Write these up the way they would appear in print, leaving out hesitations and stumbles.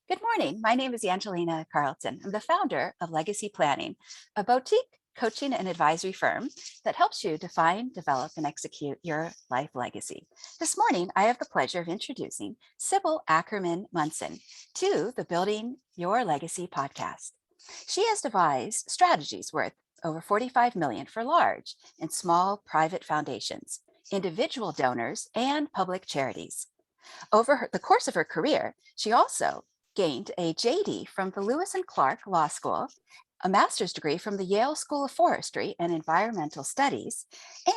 Good morning. My name is Angelina Carlton. I'm the founder of Legacy Planning, a boutique coaching and advisory firm that helps you define, develop, and execute your life legacy. This morning, I have the pleasure of introducing Sybil Ackerman-Munson to the Building Your Legacy podcast. She has devised strategies worth over 45 million for large and small private foundations, individual donors, and public charities. Over the course of her career, she also gained a JD from the Lewis and Clark Law School, a master's degree from the Yale School of Forestry and Environmental Studies,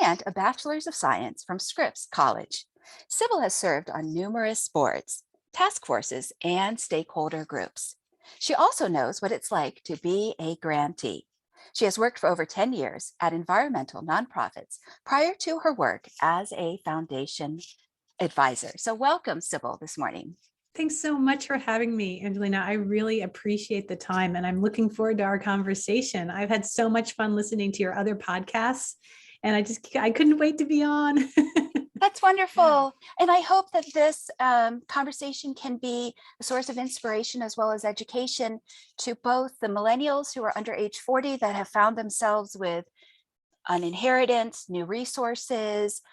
and a bachelor's of science from Scripps College. Sybil has served on numerous boards, task forces, and stakeholder groups. She also knows what it's like to be a grantee. She has worked for over 10 years at environmental nonprofits prior to her work as a foundation advisor. So welcome, Sybil, this morning. Thanks so much for having me, Angelina. I really appreciate the time and I'm looking forward to our conversation. I've had so much fun listening to your other podcasts and I couldn't wait to be on. That's wonderful. And I hope that this conversation can be a source of inspiration as well as education to both the millennials who are under age 40 that have found themselves with an inheritance, new resources,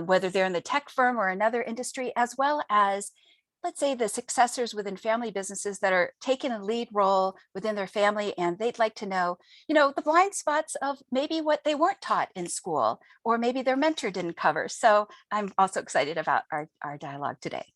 whether they're in the tech firm or another industry, as well as, let's say, the successors within family businesses that are taking a lead role within their family, and they'd like to know, the blind spots of maybe what they weren't taught in school, or maybe their mentor didn't cover. So I'm also excited about our dialogue today.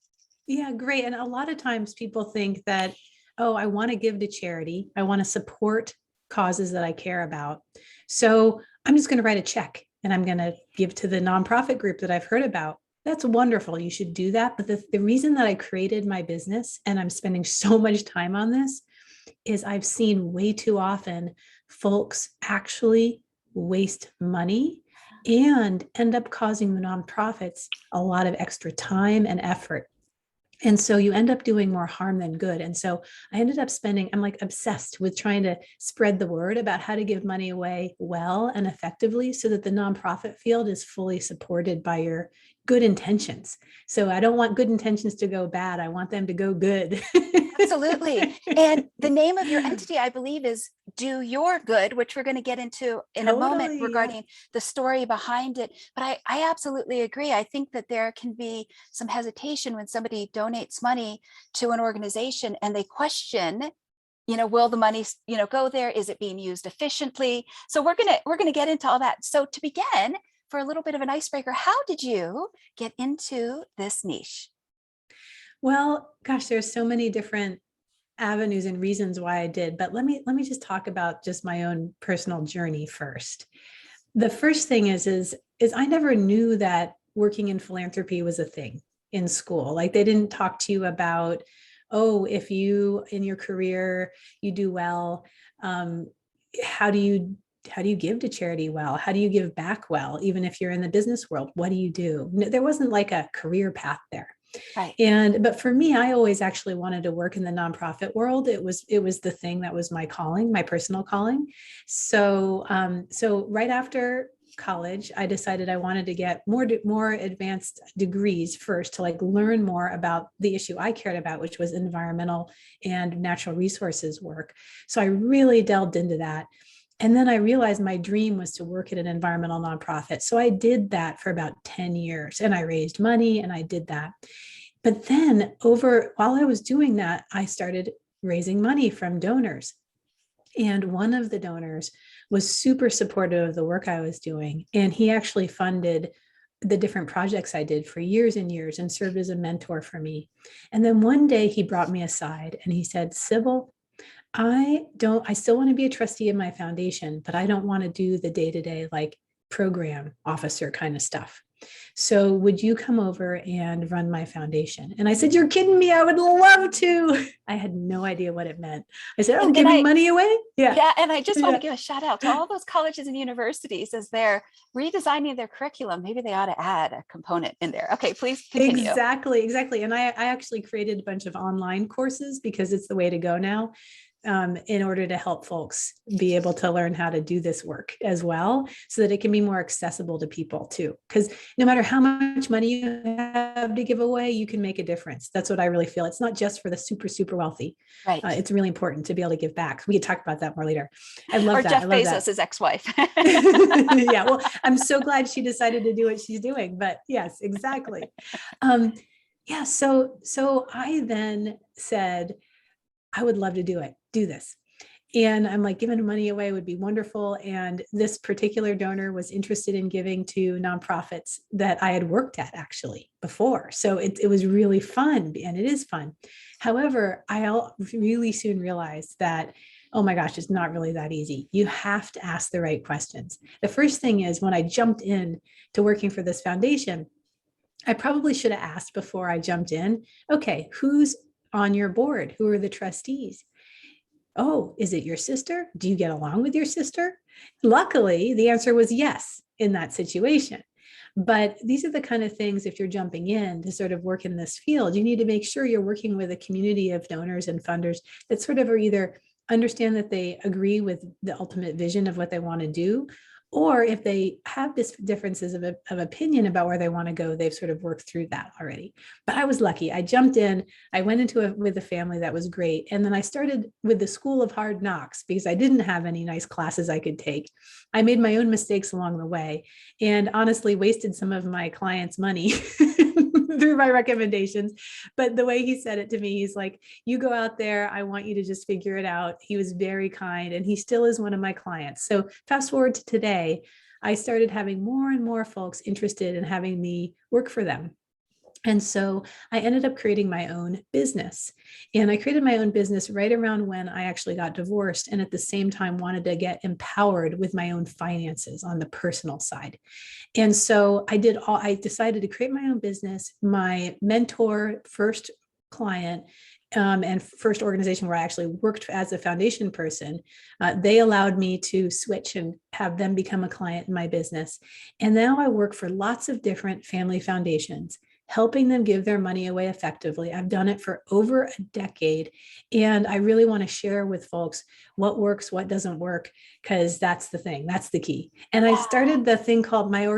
Yeah, great. And a lot of times people think that, oh, I want to give to charity. I want to support causes that I care about. So I'm just going to write a check and I'm going to give to the nonprofit group that I've heard about. That's wonderful. You should do that. But the reason that I created my business and I'm spending so much time on this is I've seen way too often folks actually waste money and end up causing the nonprofits a lot of extra time and effort. And so you end up doing more harm than good. And so I ended up I'm like obsessed with trying to spread the word about how to give money away well and effectively so that the nonprofit field is fully supported by your good intentions. So I don't want good intentions to go bad. I want them to go good. Absolutely. And the name of your entity, I believe, is Do Your Good, which we're going to get into in a moment regarding the story behind it. But I absolutely agree. I think that there can be some hesitation when somebody donates money to an organization and they question, will the money, go there? Is it being used efficiently? So we're going to get into all that. So to begin, for a little bit of an icebreaker, how did you get into this niche? Well, gosh, there's so many different avenues and reasons why I did, but let me just talk about just my own personal journey first. The first thing is I never knew that working in philanthropy was a thing in school. Like they didn't talk to you about, oh, if you in your career you do well, how do you give to charity well? How do you give back well? Even if you're in the business world, what do you do? There wasn't like a career path there. Right. But for me, I always actually wanted to work in the nonprofit world. It was the thing that was my calling, my personal calling. So right after college, I decided I wanted to get more advanced degrees first to like learn more about the issue I cared about, which was environmental and natural resources work. So I really delved into that. And then I realized my dream was to work at an environmental nonprofit. So I did that for about 10 years and I raised money and I did that. But then while I was doing that, I started raising money from donors. And one of the donors was super supportive of the work I was doing. And he actually funded the different projects I did for years and years and served as a mentor for me. And then one day he brought me aside and he said, Sybil, I still want to be a trustee of my foundation, but I don't want to do the day-to-day like program officer kind of stuff. So would you come over and run my foundation? And I said, you're kidding me. I would love to. I had no idea what it meant. I said, oh, giving money away? Yeah. And I just want to give a shout out to all those colleges and universities as they're redesigning their curriculum. Maybe they ought to add a component in there. Okay, please continue. Exactly. And I actually created a bunch of online courses because it's the way to go now. in order to help folks be able to learn how to do this work as well, so that it can be more accessible to people too. Because no matter how much money you have to give away, you can make a difference. That's what I really feel. It's not just for the super, super wealthy. Right. It's really important to be able to give back. We could talk about that more later. I love Or that. Jeff I love Bezos' ex-wife. Yeah, well, I'm so glad she decided to do what she's doing, but yes, exactly. Yeah, so I then said, I would love to do this. And I'm like, giving money away would be wonderful. And this particular donor was interested in giving to nonprofits that I had worked at actually before. So it was really fun, and it is fun. However, I really soon realized that, oh my gosh, it's not really that easy. You have to ask the right questions. The first thing is, when I jumped in to working for this foundation, I probably should have asked before I jumped in, okay, who's on your board? Who are the trustees? Oh, is it your sister? Do you get along with your sister? Luckily, the answer was yes in that situation. But these are the kind of things, if you're jumping in to sort of work in this field, you need to make sure you're working with a community of donors and funders that sort of are either understand that they agree with the ultimate vision of what they want to do, or if they have differences of opinion about where they want to go, they've sort of worked through that already. But I was lucky. I jumped in, I went into with a family that was great. And then I started with the School of Hard Knocks because I didn't have any nice classes I could take. I made my own mistakes along the way and honestly wasted some of my clients' money through my recommendations. But the way he said it to me, he's like, you go out there, I want you to just figure it out. He was very kind, and he still is one of my clients. So fast forward to today, I started having more and more folks interested in having me work for them. And so I ended up creating my own business. And I created my own business right around when I actually got divorced, and at the same time wanted to get empowered with my own finances on the personal side. And so I decided to create my own business. My mentor, first client, and first organization where I actually worked as a foundation person, they allowed me to switch and have them become a client in my business. And now I work for lots of different family foundations, helping them give their money away effectively. I've done it for over a decade. And I really want to share with folks what works, what doesn't work, because that's the thing, that's the key. And I started the thing called my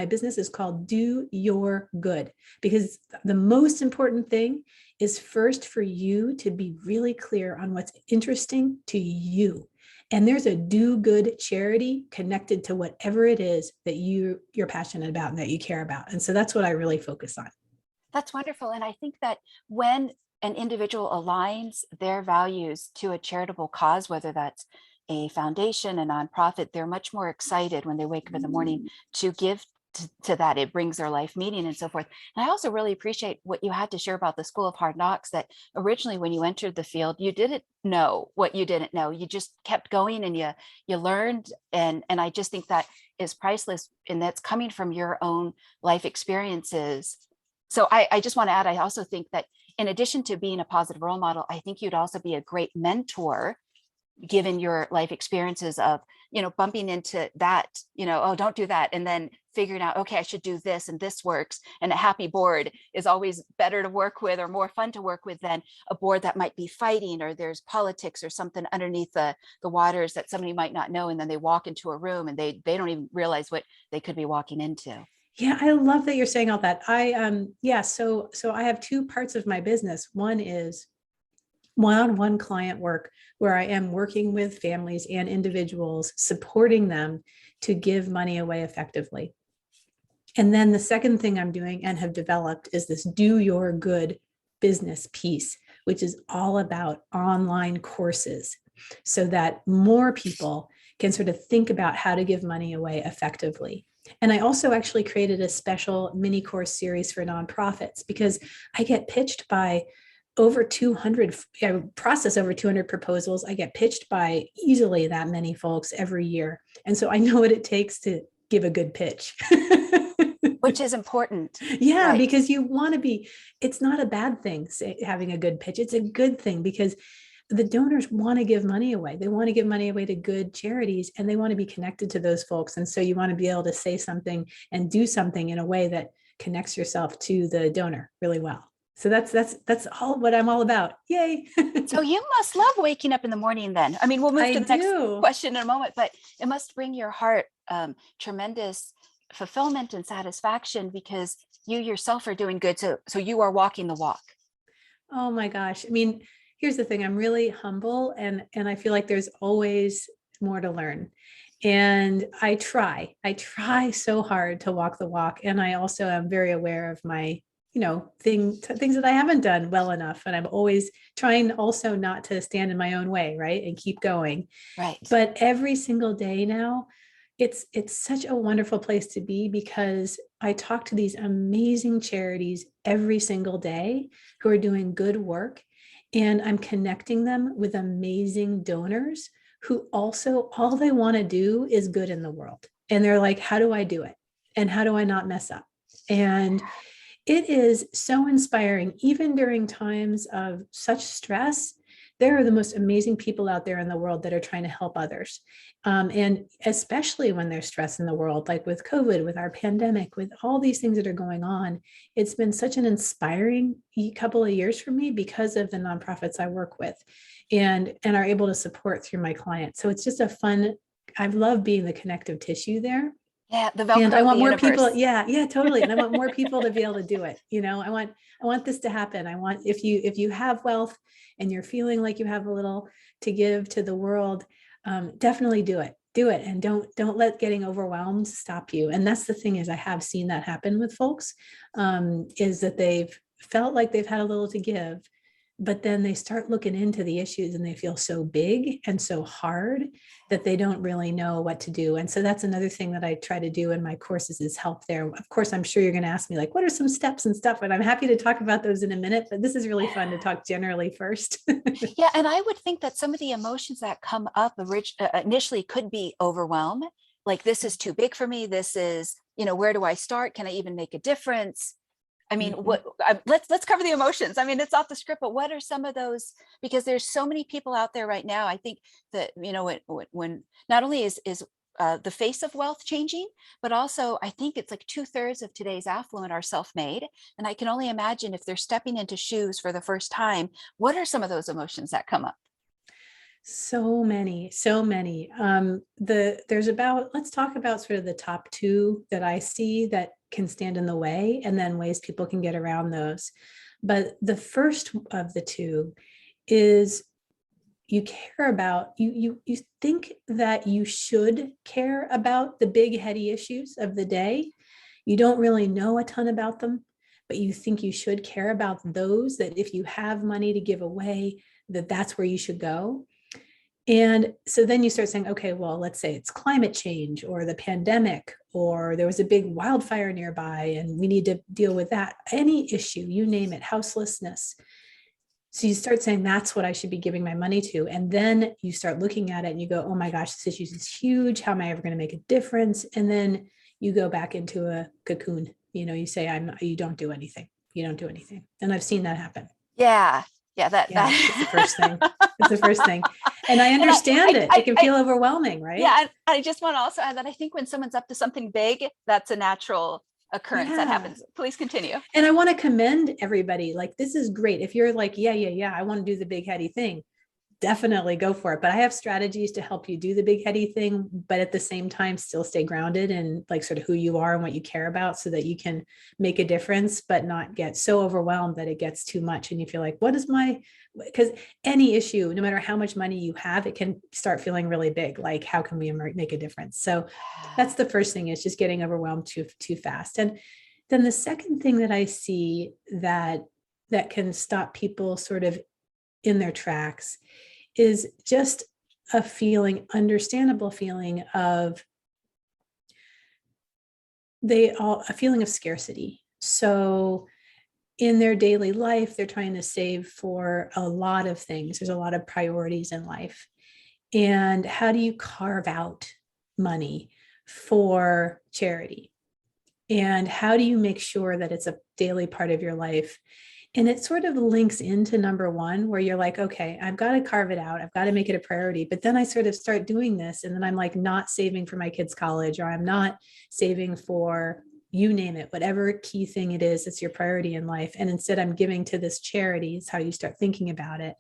business is called Do Your Good, because the most important thing is first for you to be really clear on what's interesting to you. And there's a do good charity connected to whatever it is that you're passionate about and that you care about. And so that's what I really focus on. That's wonderful. And I think that when an individual aligns their values to a charitable cause, whether that's a foundation, a nonprofit, they're much more excited when they wake up in the morning to give to that. It brings their life meaning and so forth. And I also really appreciate what you had to share about the School of Hard Knocks, that originally when you entered the field, you didn't know what you didn't know. You just kept going and you learned. And I just think that is priceless. And that's coming from your own life experiences. So I just want to add, I also think that in addition to being a positive role model, I think you'd also be a great mentor, given your life experiences of, bumping into that, oh, don't do that. And then figuring out, okay, I should do this and this works. And a happy board is always better to work with or more fun to work with than a board that might be fighting, or there's politics or something underneath the waters that somebody might not know. And then they walk into a room and they don't even realize what they could be walking into. Yeah, I love that you're saying all that. So I have two parts of my business. One is one-on-one client work, where I am working with families and individuals, supporting them to give money away effectively. And then the second thing I'm doing and have developed is this Do Your Good business piece, which is all about online courses, so that more people can sort of think about how to give money away effectively. And I also actually created a special mini course series for nonprofits, because I get pitched by over 200, I process over 200 proposals. I get pitched by easily that many folks every year. And so I know what it takes to give a good pitch. Which is important. Yeah, right? Because you want to be, it's not a bad thing having a good pitch. It's a good thing, because the donors want to give money away. They want to give money away to good charities, and they want to be connected to those folks. And so you want to be able to say something and do something in a way that connects yourself to the donor really well. So that's all what I'm all about. Yay. So you must love waking up in the morning then. I mean, we'll move I to the next do. question in a moment, but it must bring your heart tremendous fulfillment and satisfaction because you yourself are doing good. So you are walking the walk. Oh my gosh. I mean, here's the thing. I'm really humble and I feel like there's always more to learn. And I try so hard to walk the walk. And I also am very aware of my, things that I haven't done well enough. And I'm always trying also not to stand in my own way, right? And keep going. Right. But every single day now, it's such a wonderful place to be because I talk to these amazing charities every single day who are doing good work, and I'm connecting them with amazing donors who also all they want to do is good in the world. And they're like, how do I do it? And how do I not mess up? And it is so inspiring, even during times of such stress. There are the most amazing people out there in the world that are trying to help others. And especially when there's stress in the world, like with COVID, with our pandemic, with all these things that are going on, it's been such an inspiring couple of years for me because of the nonprofits I work with and are able to support through my clients. So it's just I love being the connective tissue there. Yeah, the And Velcro I of the want more universe. people. Yeah, totally. And I want more people to be able to do it. I want this to happen. I want, if you have wealth and you're feeling like you have a little to give to the world, definitely do it. Do it. And don't let getting overwhelmed stop you. And that's the thing is I have seen that happen with folks, is that they've felt like they've had a little to give, but then they start looking into the issues and they feel so big and so hard that they don't really know what to do. And so that's another thing that I try to do in my courses is help there. Of course, I'm sure you're going to ask me like, what are some steps and stuff? And I'm happy to talk about those in a minute, but this is really fun to talk generally first. Yeah, and I would think that some of the emotions that come up initially could be overwhelm. Like this is too big for me. This is, where do I start? Can I even make a difference? I mean, let's cover the emotions. I mean, it's off the script, but what are some of those? Because there's so many people out there right now. I think that, when not only is the face of wealth changing, but also I think it's like 2/3 of today's affluent are self-made. And I can only imagine if they're stepping into shoes for the first time, what are some of those emotions that come up? So many, so many. Let's talk about sort of the top two that I see that can stand in the way and then ways people can get around those. But the first of the two is you care about, you think that you should care about the big heady issues of the day. You don't really know a ton about them, but you think you should care about those, that if you have money to give away, that's where you should go. And so then you start saying, okay, well, let's say it's climate change or the pandemic, or there was a big wildfire nearby and we need to deal with that. Any issue, you name it, houselessness. So you start saying that's what I should be giving my money to. And then you start looking at it and you go, oh my gosh, this issue is huge. How am I ever going to make a difference? And then you go back into a cocoon. You say, you don't do anything. You don't do anything. And I've seen that happen. Yeah. Yeah, It's the first thing. It's the first thing. And I understand it. It can feel overwhelming, right? Yeah. I just want to also add that I think when someone's up to something big, that's a natural occurrence that happens. Please continue. And I want to commend everybody. Like, this is great. If you're like, yeah, I want to do the big heady thing, definitely go for it. But I have strategies to help you do the big heady thing, but at the same time, still stay grounded and like sort of who you are and what you care about so that you can make a difference, but not get so overwhelmed that it gets too much. And you feel like, because any issue, no matter how much money you have, it can start feeling really big. Like, how can we make a difference? So that's the first thing, is just getting overwhelmed too fast. And then the second thing that I see that can stop people sort of in their tracks is just a understandable feeling of a feeling of scarcity. So in their daily life, they're trying to save for a lot of things. There's a lot of priorities in life. And how do you carve out money for charity? And how do you make sure that it's a daily part of your life? And it sort of links into number one, where you're like, okay, I've got to carve it out. I've got to make it a priority. But then I sort of start doing this, and then I'm like not saving for my kids' college, or I'm not saving for, you name it, whatever key thing it is, it's your priority in life. And instead I'm giving to this charity, is how you start thinking about it.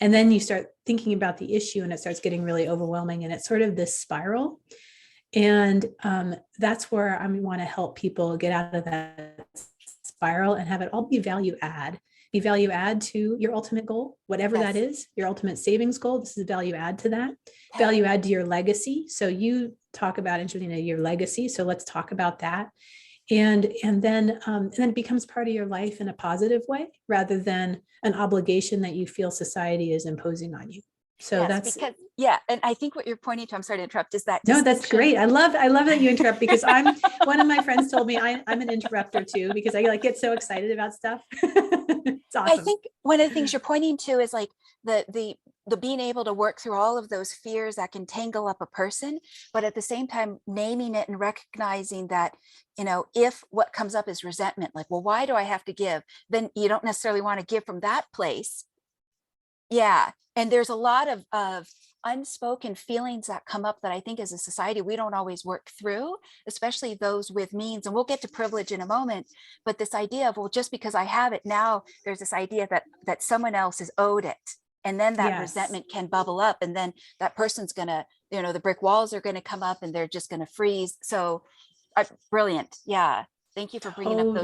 And then you start thinking about the issue and it starts getting really overwhelming. And it's sort of this spiral. And that's where I want to help people get out of that spiral and have it all be value add to your ultimate goal, whatever that is, your ultimate savings goal. This is value add to that, value add to your legacy. So you talk about, Angelina, your legacy. So let's talk about that. And then it becomes part of your life in a positive way, rather than an obligation that you feel society is imposing on you. So and I think what you're pointing to, I'm sorry to interrupt, is that no, that's great. I love that you interrupt, because one of my friends told me I'm an interrupter too, because I get so excited about stuff. It's awesome. I think one of the things you're pointing to is like the being able to work through all of those fears that can tangle up a person, but at the same time naming it and recognizing that, if what comes up is resentment, like, well, why do I have to give? Then you don't necessarily want to give from that place. Yeah. And there's a lot of unspoken feelings that come up that I think as a society, we don't always work through, especially those with means. And we'll get to privilege in a moment. But this idea of, well, just because I have it now, there's this idea that someone else is owed it. And then that resentment can bubble up. And then that person's going to, the brick walls are going to come up and they're just going to freeze. So brilliant. Yeah. Thank you for bringing up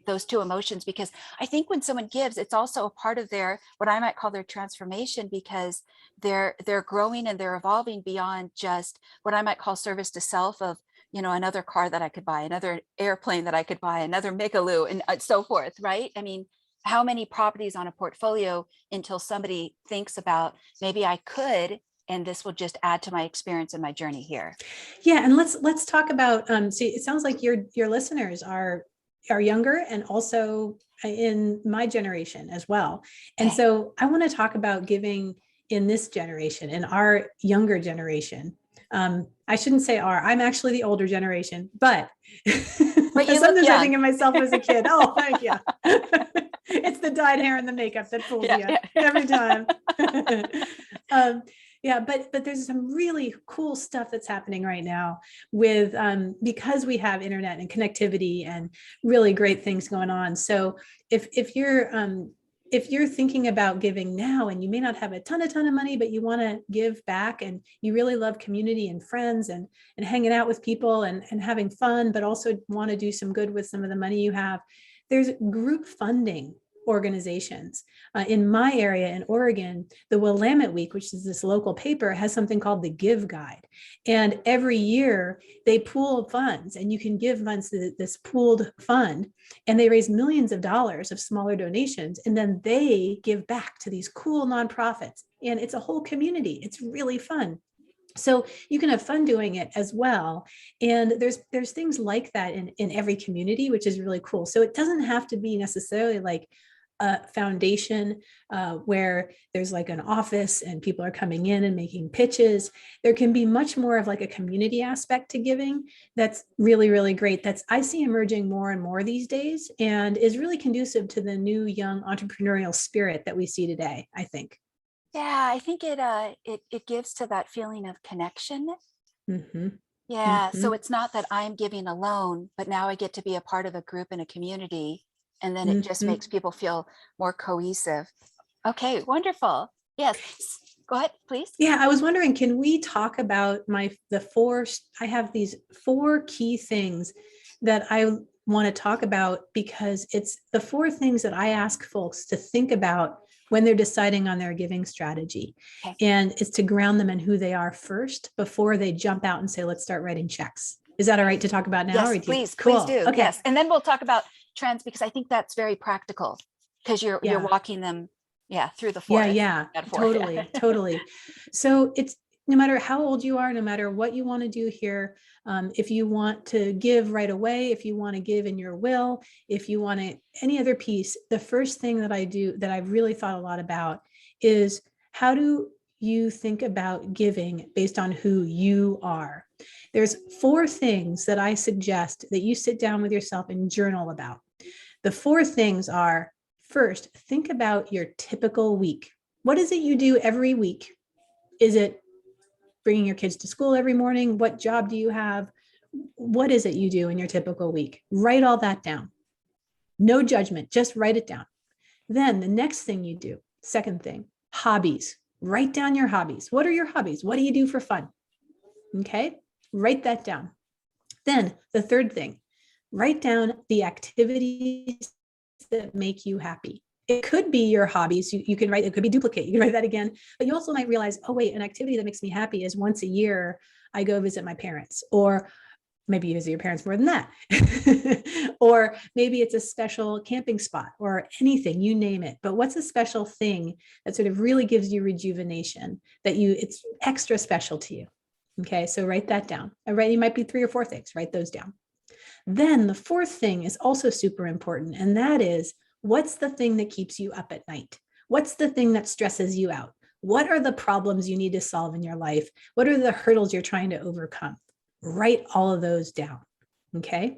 those two emotions, because I think when someone gives, it's also a part of their, what I might call their transformation, because they're growing and they're evolving beyond just what I might call service to self of, another car that I could buy, another airplane that I could buy, another Migaloo, and so forth, right? I mean, how many properties on a portfolio until somebody thinks about, maybe I could, and this will just add to my experience and my journey here. Yeah, and let's talk about. So it sounds like your listeners are younger and also in my generation as well. And so I want to talk about giving in this generation, in our younger generation. I shouldn't say I'm actually the older generation, but sometimes I think of myself as a kid. Oh, thank you. It's the dyed hair and the makeup that fools you every time. But there's some really cool stuff that's happening right now with because we have internet and connectivity and really great things going on. So if you're thinking about giving now, and you may not have a ton of money, but you want to give back, and you really love community and friends and hanging out with people and having fun, but also want to do some good with some of the money you have, there's group funding organizations. In my area in Oregon, the Willamette Week, which is this local paper, has something called the Give Guide. And every year they pool funds, and you can give funds to this pooled fund, and they raise millions of dollars of smaller donations. And then they give back to these cool nonprofits. And it's a whole community. It's really fun. So you can have fun doing it as well. And there's things like that in every community, which is really cool. So it doesn't have to be necessarily like a foundation where there's like an office and people are coming in and making pitches. There can be much more of like a community aspect to giving that's really, really great. That's I see emerging more and more these days, and is really conducive to the new young entrepreneurial spirit that we see today, I think. Yeah, I think it gives to that feeling of connection. Mm-hmm. Yeah, Mm-hmm. so it's not that I'm giving alone, but now I get to be a part of a group and a community, and then it just makes people feel more cohesive. Okay, wonderful. Yes, go ahead, please. Yeah, I was wondering, can we talk about I have these 4 key things that I want to talk about, because it's the 4 things that I ask folks to think about when they're deciding on their giving strategy. Okay. And it's to ground them in who they are first before they jump out and say, let's start writing checks. Is that all right to talk about now? Yes, please do. Okay. Yes. And then we'll talk about trends, because I think that's very practical, because you're walking them through the forest. Yeah, totally. So it's no matter how old you are, no matter what you want to do here, if you want to give right away, if you want to give in your will, if you want to any other piece, the first thing that I do that I've really thought a lot about is, how do you think about giving based on who you are? There's 4 things that I suggest that you sit down with yourself and journal about. The 4 things are: first, think about your typical week. What is it you do every week? Is it bringing your kids to school every morning? What job do you have? what is it you do in your typical week? Write all that down. No judgment, just write it down. Then the next thing you do, second thing, hobbies. Write down your hobbies. What are your hobbies? What do you do for fun? Okay, write that down. Then the third thing, write down the activities that make you happy. It could be your hobbies. You can write, it could be duplicate. You can write that again, but you also might realize, oh wait, an activity that makes me happy is once a year, I go visit my parents, or maybe you visit your parents more than that. Or maybe it's a special camping spot or anything, you name it. But what's a special thing that sort of really gives you rejuvenation, that it's extra special to you? Okay, so write that down. It might be 3 or 4 things, write those down. Then the fourth thing is also super important. And that is, what's the thing that keeps you up at night? What's the thing that stresses you out? What are the problems you need to solve in your life? What are the hurdles you're trying to overcome? Write all of those down. Okay.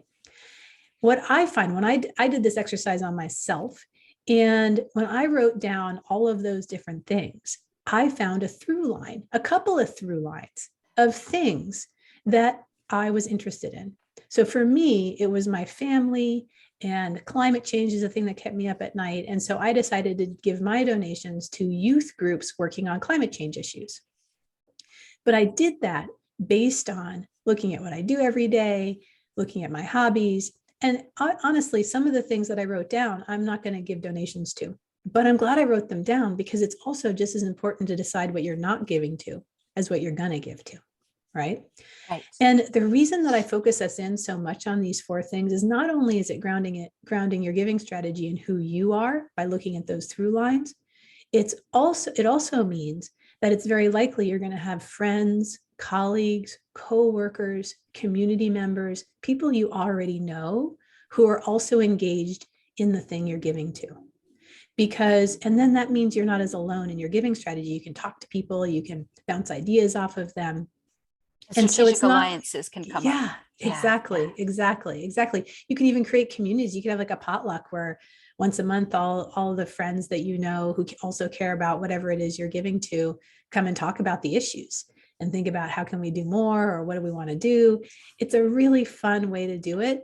What I find when I did this exercise on myself, and when I wrote down all of those different things, I found a through line, a couple of through lines of things that I was interested in. So for me, it was my family, and climate change is a thing that kept me up at night. And so I decided to give my donations to youth groups working on climate change issues. But I did that based on looking at what I do every day, looking at my hobbies. And honestly, some of the things that I wrote down, I'm not going to give donations to, but I'm glad I wrote them down, because it's also just as important to decide what you're not giving to as what you're going to give to. Right. Right. And the reason that I focus us in so much on these 4 things is not only is it grounding your giving strategy in who you are by looking at those through lines, it also means that it's very likely you're going to have friends, colleagues, co-workers, community members, people you already know who are also engaged in the thing you're giving to. And then that means you're not as alone in your giving strategy. You can talk to people, you can bounce ideas off of them. And so it's not, alliances can come up. Exactly. You can even create communities. You can have like a potluck where once a month, all the friends that you know who also care about whatever it is you're giving to come and talk about the issues and think about how can we do more, or what do we want to do. It's a really fun way to do it.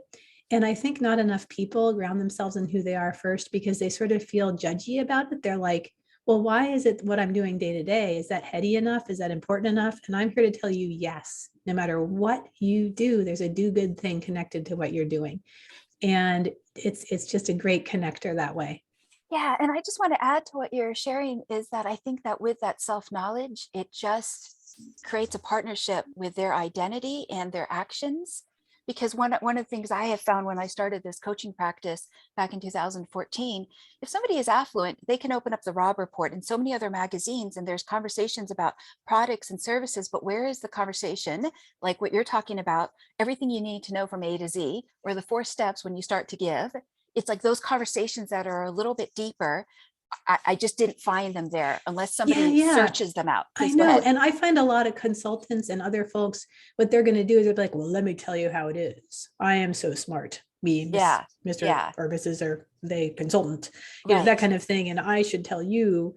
And I think not enough people ground themselves in who they are first, because they sort of feel judgy about it. They're like, well, why is it what I'm doing day to day? Is that heady enough? Is that important enough? And I'm here to tell you, yes, no matter what you do, there's a do good thing connected to what you're doing. And it's just a great connector that way. Yeah. And I just want to add to what you're sharing is that I think that with that self-knowledge, it just creates a partnership with their identity and their actions. Because one of the things I have found when I started this coaching practice back in 2014, if somebody is affluent, they can open up the Robb Report and so many other magazines, and there's conversations about products and services, but where is the conversation, like what you're talking about, everything you need to know from A to Z, or the 4 steps when you start to give? It's like those conversations that are a little bit deeper. I just didn't find them there unless somebody searches them out. Please, I know. And I find a lot of consultants and other folks, what they're going to do is they're like, well, let me tell you how it is. I am so smart. Me, Mr. or Mrs. or they consultant, that kind of thing. And I should tell you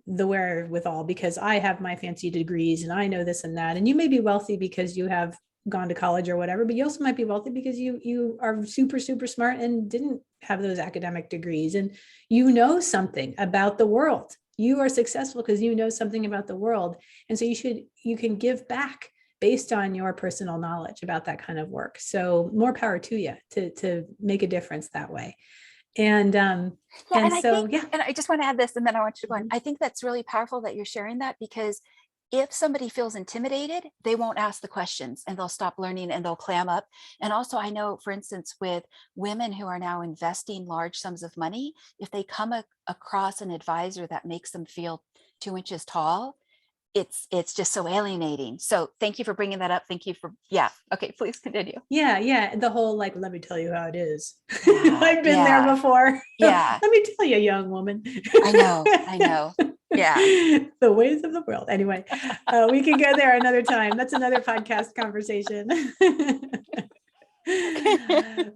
the wherewithal because I have my fancy degrees and I know this and that. And you may be wealthy because you have gone to college or whatever, but you also might be wealthy because you are super, super smart and didn't have those academic degrees, and you know something about the world. You are successful because you know something about the world. And so you can give back based on your personal knowledge about that kind of work. So more power to you to make a difference that way. And and I just want to add this, and then I want you to go on. I think that's really powerful that you're sharing that, because if somebody feels intimidated, they won't ask the questions and they'll stop learning and they'll clam up. And also I know, for instance, with women who are now investing large sums of money, if they come across an advisor that makes them feel 2 inches tall, it's just so alienating. So thank you for bringing that up. Thank you for, okay, please continue. Yeah. The whole, like, let me tell you how it is. I've been there before. Yeah. Let me tell you, young woman. I know. Yeah. The ways of the world. Anyway, we can go there another time. That's another podcast conversation.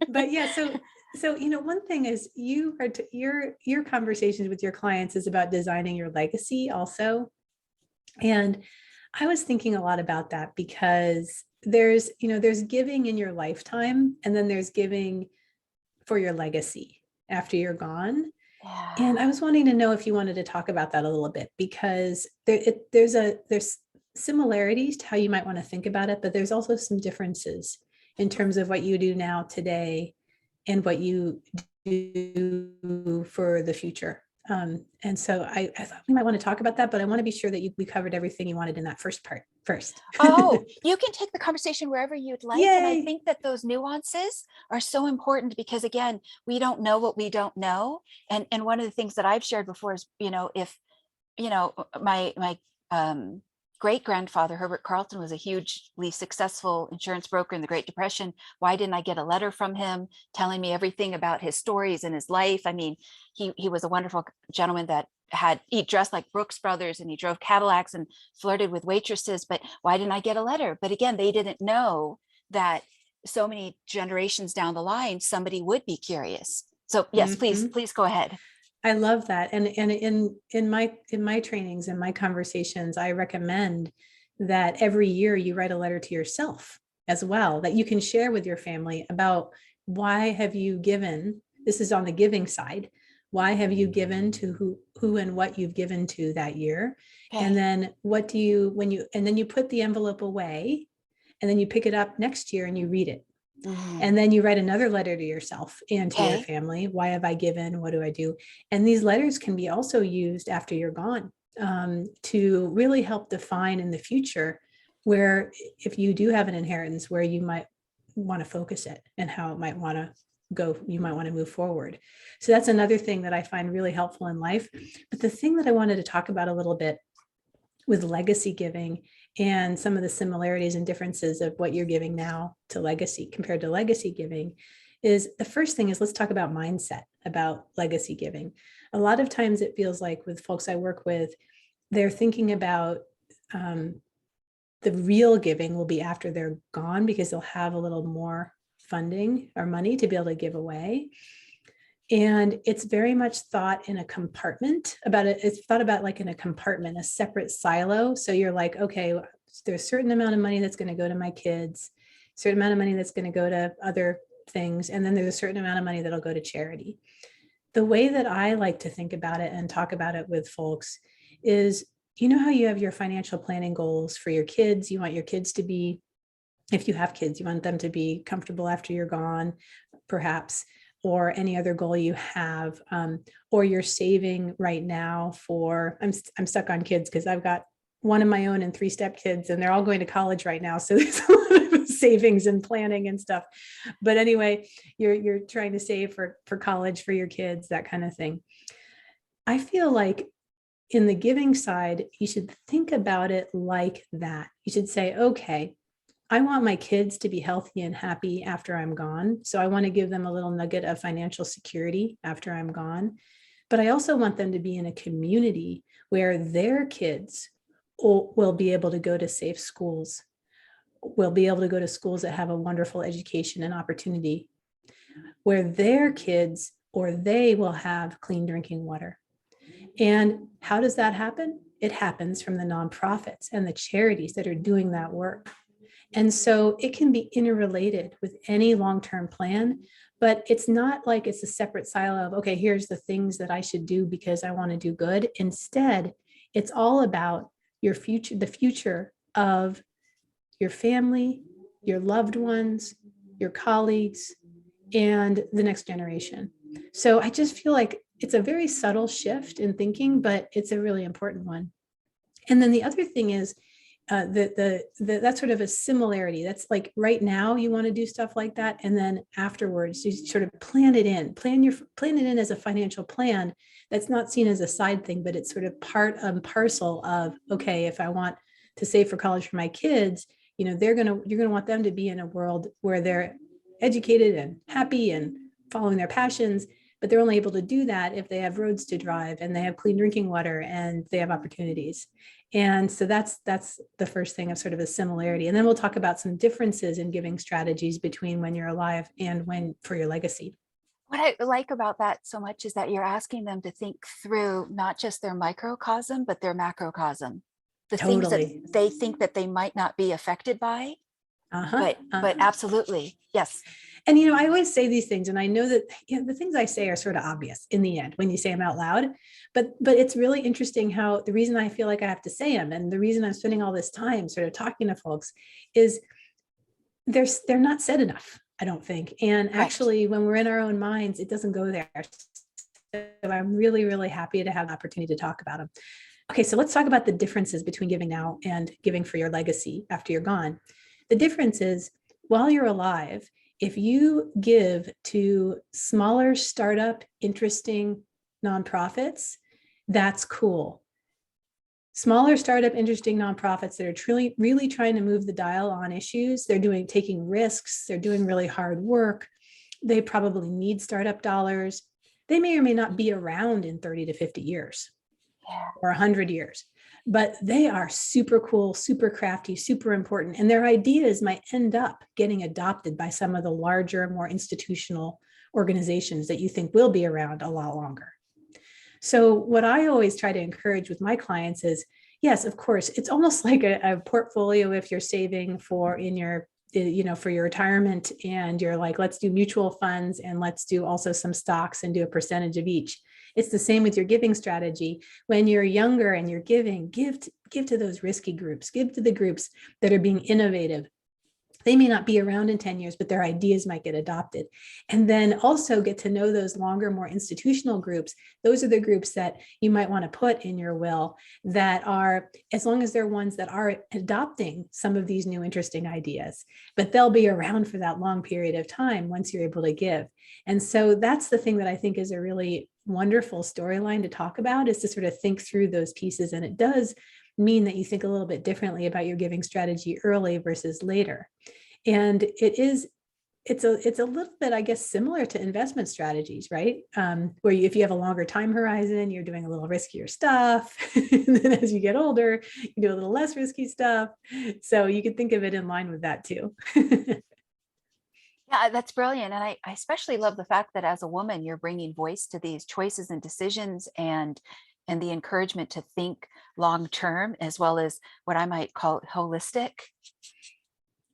But yeah, so one thing is your conversations with your clients is about designing your legacy also. And I was thinking a lot about that because there's giving in your lifetime, and then there's giving for your legacy after you're gone. And I Yeah. was wanting to know if you wanted to talk about that a little bit, because there's similarities to how you might want to think about it, but there's also some differences in terms of what you do now today and what you do for the future. And so I thought we might want to talk about that, but I want to be sure that we covered everything you wanted in that first part first. Oh, you can take the conversation wherever you'd like. And I Yay. think that those nuances are so important because, again, we don't know what we don't know. And one of the things that I've shared before is, if, my great grandfather, Herbert Carlton, was a hugely successful insurance broker in the Great Depression. Why didn't I get a letter from him telling me everything about his stories and his life? I mean, he was a wonderful gentleman that he dressed like Brooks Brothers and he drove Cadillacs and flirted with waitresses, but why didn't I get a letter? But again, they didn't know that so many generations down the line, somebody would be curious. So yes, please, Mhm. please go ahead. I love that. And in my trainings and my conversations, I recommend that every year you write a letter to yourself as well, that you can share with your family about why have you given. This is on the giving side. Why have you given to who and what you've given to that year? And Okay. then what do you, and then you put the envelope away, and then you pick it up next year and you read it. Mhm. And then you write another letter to yourself and to your Okay. family. Why have I given? What do I do? And these letters can be also used after you're gone, to really help define in the future where, if you do have an inheritance, where you might want to focus it and how it might want to go, you might want to move forward. So that's another thing that I find really helpful in life. But the thing that I wanted to talk about a little bit with legacy giving and some of the similarities and differences of what you're giving now to legacy compared to legacy giving is, the first thing is, let's talk about mindset about legacy giving. A lot of times it feels like with folks I work with, they're thinking about, the real giving will be after they're gone, because they'll have a little more funding or money to be able to give away. And it's very much thought in a compartment about it. It's thought about like in a compartment, a separate silo. So you're like, okay, there's a certain amount of money that's going to go to my kids, certain amount of money that's going to go to other things. And then there's a certain amount of money that'll go to charity. The way that I like to think about it and talk about it with folks is, you know how you have your financial planning goals for your kids? You want your kids to be, if you have kids, you want them to be comfortable after you're gone, perhaps, or any other goal you have, or you're saving right now for, I'm stuck on kids because I've got one of my own and 3 step kids, and they're all going to college right now. So there's a lot of savings and planning and stuff. But anyway, you're trying to save for college for your kids, that kind of thing. I feel like in the giving side, you should think about it like that. You should say, okay, I want my kids to be healthy and happy after I'm gone. So I want to give them a little nugget of financial security after I'm gone. But I also want them to be in a community where their kids will be able to go to safe schools, will be able to go to schools that have a wonderful education and opportunity, where their kids or they will have clean drinking water. And how does that happen? It happens from the nonprofits and the charities that are doing that work. And so it can be interrelated with any long-term plan, but it's not like it's a separate silo of, okay, here's the things that I should do because I want to do good. Instead, it's all about your future, the future of your family, your loved ones, your colleagues, and the next generation. So I just feel like it's a very subtle shift in thinking, but it's a really important one. And then the other thing is, that's sort of a similarity. That's like right now you want to do stuff like that, and then afterwards you sort of plan it in, plan it in as a financial plan that's not seen as a side thing, but it's sort of part and parcel of, okay, if I want to save for college for my kids, you're gonna want them to be in a world where they're educated and happy and following their passions, but they're only able to do that if they have roads to drive and they have clean drinking water and they have opportunities. And so that's the first thing of sort of a similarity. And then we'll talk about some differences in giving strategies between when you're alive and when for your legacy. What I like about that so much is that you're asking them to think through not just their microcosm, but their macrocosm. The things that Totally. they think that they might not be affected by, but absolutely. Yes. And, I always say these things, and I know that the things I say are sort of obvious in the end when you say them out loud, but it's really interesting how the reason I feel like I have to say them, and the reason I'm spending all this time sort of talking to folks, is they're not said enough, I don't think. And actually, when we're in our own minds, it doesn't go there. So I'm really, really happy to have the opportunity to talk about them. Okay, so let's talk about the differences between giving now and giving for your legacy after you're gone. The difference is, while you're alive, if you give to smaller startup, interesting nonprofits, that's cool. Smaller startup, interesting nonprofits that are truly, really trying to move the dial on issues. They're taking risks. They're doing really hard work. They probably need startup dollars. They may or may not be around in 30 to 50 years or 100 years. But they are super cool, super crafty, super important. And their ideas might end up getting adopted by some of the larger, more institutional organizations that you think will be around a lot longer. So what I always try to encourage with my clients is, yes, of course, it's almost like a portfolio if you're saving for for your retirement, and you're like, let's do mutual funds and let's do also some stocks and do a percentage of each. It's the same with your giving strategy. When you're younger and you're giving, give to those risky groups, give to the groups that are being innovative. They may not be around in 10 years, but their ideas might get adopted. And then also get to know those longer, more institutional groups. Those are the groups that you might want to put in your will that are, as long as they're ones that are adopting some of these new interesting ideas, but they'll be around for that long period of time once you're able to give. And so that's the thing that I think is a really wonderful storyline to talk about, is to sort of think through those pieces. And it does mean that you think a little bit differently about your giving strategy early versus later. And it's a little bit, I guess, similar to investment strategies, right? Where if you have a longer time horizon, you're doing a little riskier stuff. And then as you get older, you do a little less risky stuff. So you could think of it in line with that too. Yeah, that's brilliant. And I especially love the fact that as a woman, you're bringing voice to these choices and decisions, and the encouragement to think long term, as well as what I might call holistic.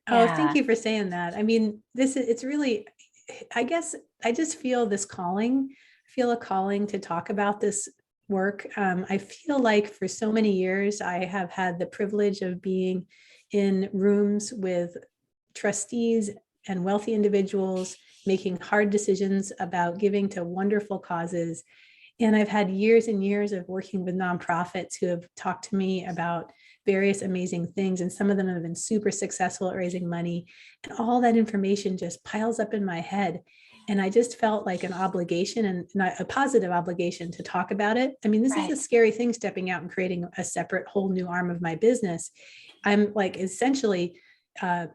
Oh, thank you for saying that. I mean, it's really, I guess I just feel a calling to talk about this work. I feel like for so many years, I have had the privilege of being in rooms with trustees and wealthy individuals making hard decisions about giving to wonderful causes. And I've had years and years of working with nonprofits who have talked to me about various amazing things. And some of them have been super successful at raising money. And all that information just piles up in my head. And I just felt like an obligation, and not a positive obligation, to talk about it. I mean, this is a scary thing, stepping out and creating a separate whole new arm of my business. I'm like, essentially, I'm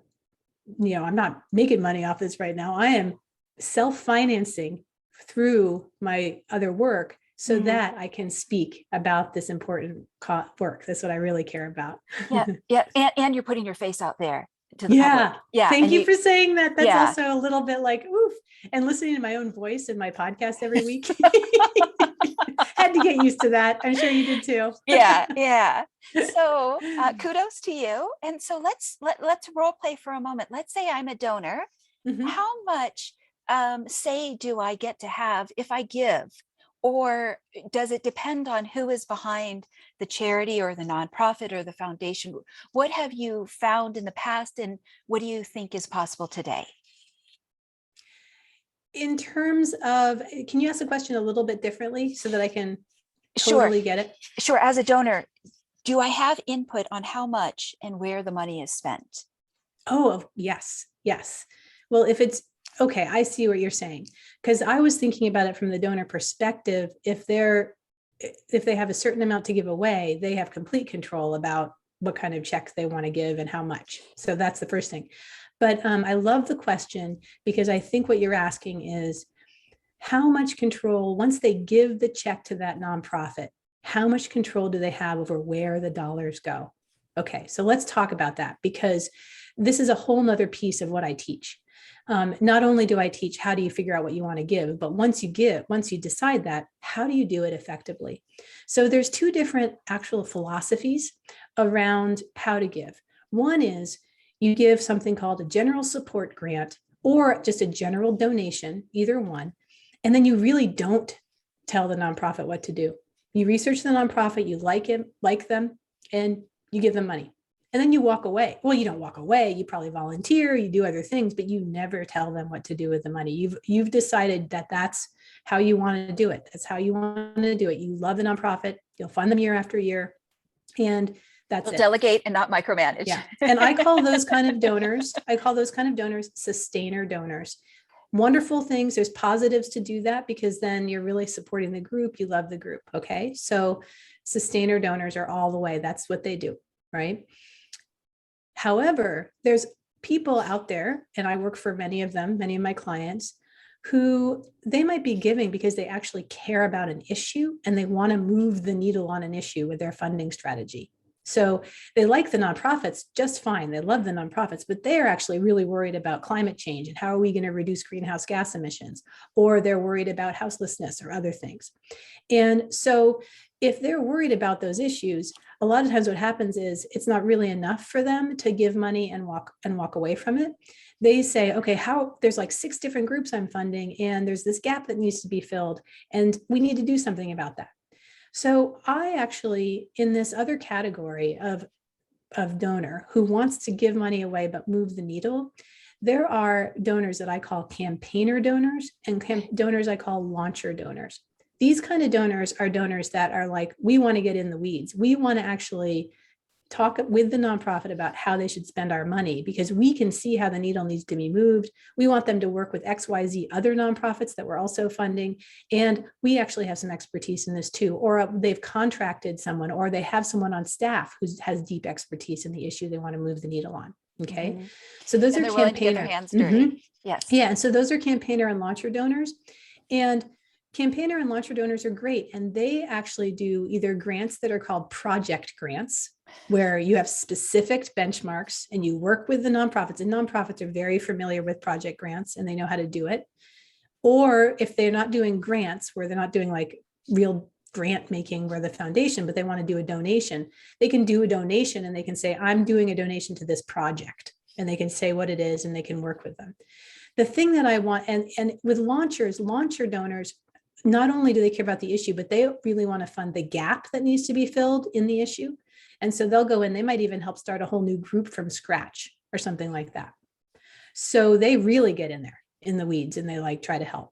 not making money off this right now. I am self-financing through my other work so that I can speak about this important work. That's what I really care about. Yeah. And you're putting your face out there to the public. Yeah. Thank you for saying that. That's also a little bit like, oof, and listening to my own voice in my podcast every week. Had to get used to that. I'm sure you did too. Yeah. So kudos to you. And so let's role play for a moment. Let's say I'm a donor. Mm-hmm. How much say do I get to have if I give? Or does it depend on who is behind the charity or the nonprofit or the foundation? What have you found in the past, and what do you think is possible today? In terms of, can you ask the question a little bit differently so that I can totally get it? Sure. As a donor, do I have input on how much and where the money is spent? Oh, yes. Well, if it's, okay, I see what you're saying, because I was thinking about it from the donor perspective. If they have a certain amount to give away, they have complete control about what kind of checks they want to give and how much. So that's the first thing. But I love the question, because I think what you're asking is, how much control, once they give the check to that nonprofit, how much control do they have over where the dollars go? Okay, so let's talk about that, because this is a whole nother piece of what I teach. Not only do I teach how do you figure out what you want to give, but once you decide that, how do you do it effectively? So there's two different actual philosophies around how to give. One is, you give something called a general support grant or just a general donation, either one. And then you really don't tell the nonprofit what to do. You research the nonprofit, you like them, and you give them money. And then you walk away. Well, you don't walk away. You probably volunteer, you do other things, but you never tell them what to do with the money. You've decided that that's how you want to do it. That's how you want to do it. You love the nonprofit. You'll fund them year after year. And that's We'll it. delegate and not micromanage. Yeah. And I call those kind of donors sustainer donors. Wonderful things. There's positives to do that because then you're really supporting the group. You love the group. Okay. So sustainer donors are all the way. That's what they do. Right. However, there's people out there, and I work for many of them, many of my clients, who they might be giving because they actually care about an issue and they want to move the needle on an issue with their funding strategy. So they like the nonprofits just fine. They love the nonprofits, but they're actually really worried about climate change and how are we going to reduce greenhouse gas emissions, or they're worried about houselessness or other things. And so if they're worried about those issues, a lot of times what happens is it's not really enough for them to give money and walk away from it. They say, okay, there's like 6 different groups I'm funding and there's this gap that needs to be filled and we need to do something about that. So I actually, in this other category of donor who wants to give money away but move the needle, there are donors that I call campaigner donors and donors I call launcher donors. These kind of donors are donors that are like, we want to get in the weeds. We want to actually talk with the nonprofit about how they should spend our money because we can see how the needle needs to be moved. We want them to work with XYZ other nonprofits that we're also funding. And we actually have some expertise in this too, or they've contracted someone, or they have someone on staff who has deep expertise in the issue they want to move the needle on. Okay. Mm-hmm. So those are campaigner. Mm-hmm. Yes. Yeah. And so those are campaigner and launcher donors. And campaigner and launcher donors are great. And they actually do either grants that are called project grants, where you have specific benchmarks and you work with the nonprofits, and nonprofits are very familiar with project grants and they know how to do it. Or if they're not doing grants, where they're not doing like real grant making where the foundation, but they want to do a donation, they can do a donation and they can say, I'm doing a donation to this project, and they can say what it is and they can work with them. The thing that I want, and with launcher donors, not only do they care about the issue, but they really want to fund the gap that needs to be filled in the issue. And so they'll go in, they might even help start a whole new group from scratch or something like that. So they really get in there in the weeds and they like try to help.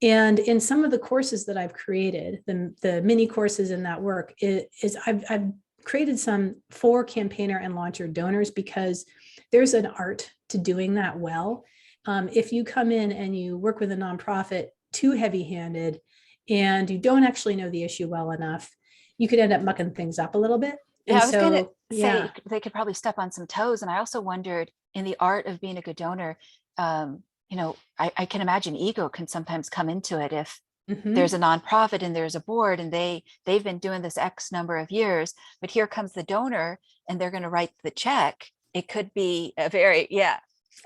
And in some of the courses that I've created, the mini courses in that work is I've created some for campaigner and launcher donors because there's an art to doing that well. If you come in and you work with a nonprofit too heavy-handed and you don't actually know the issue well enough, you could end up mucking things up a little bit. Yeah, I was going to say they could probably step on some toes. And I also wondered, in the art of being a good donor, I can imagine ego can sometimes come into it if there's a nonprofit and there's a board and they've been doing this X number of years, but here comes the donor and they're going to write the check. It could be a very,